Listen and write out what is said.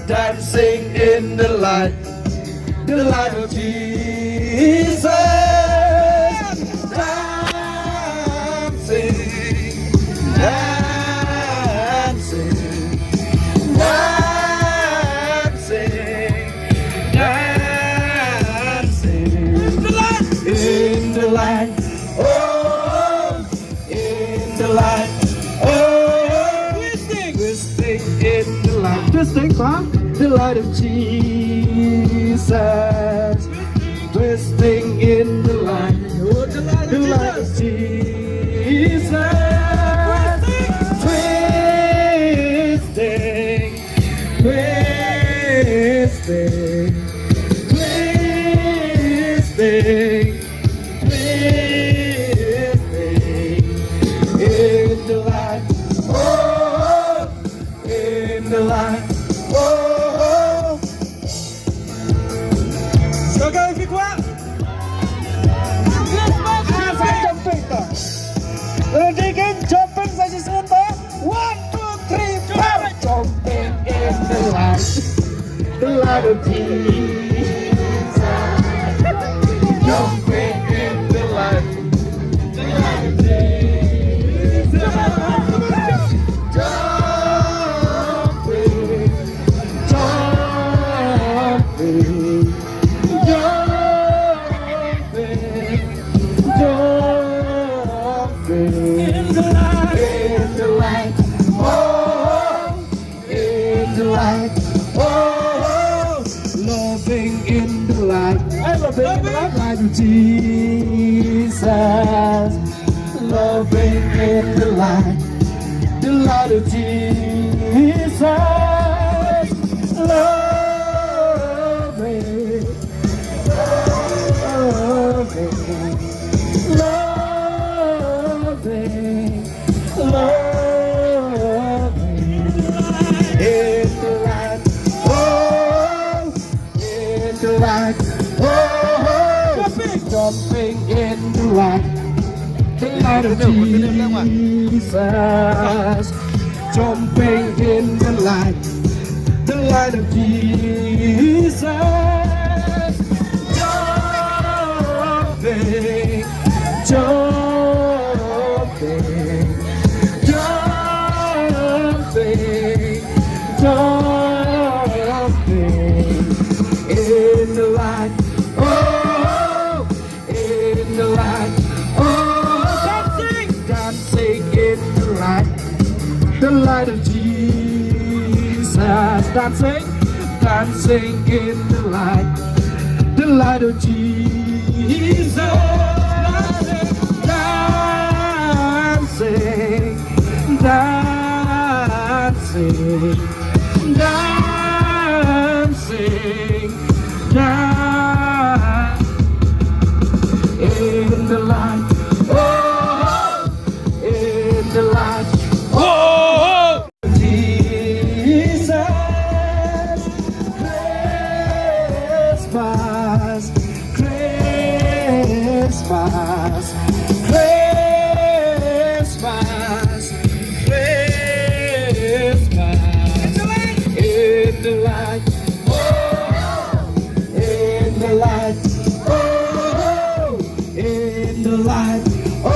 dancing in the light of Jesus, dancing, dancing, dancing, dancing in the light, oh, in the light, oh, twisting in the light, twisting from the light of Jesus, twisting in the light, oh, the light of Jesus, twisting, twisting, twisting, twisting in the light, oh, in the light, oh. So go if you want. Again, jumping saja sebentar. 1, 2, 3, 4. Jumping in the light of Jesus. Jumping in the light of Jesus. Jumping, jumping, jumping, jumping in the light, oh, in the light, oh, loving in the light, loving in the light of Jesus, loving in the light of Jesus, loving, loving, loving, loving in the light, oh, in the light, oh, jumping in the light of Jesus, jumping in the light of Jesus, jumping, jumping, jumping, jumping in the light, oh, in the light, oh, dancing, dancing in the light of Jesus, dancing, dancing in the light of Jesus, dancing, dancing, dancing, dancing in the light, oh, in the light, oh, Jesus, Christmas, Christmas, Christmas, Christmas in the light, oh, in the light, oh, in the light, oh.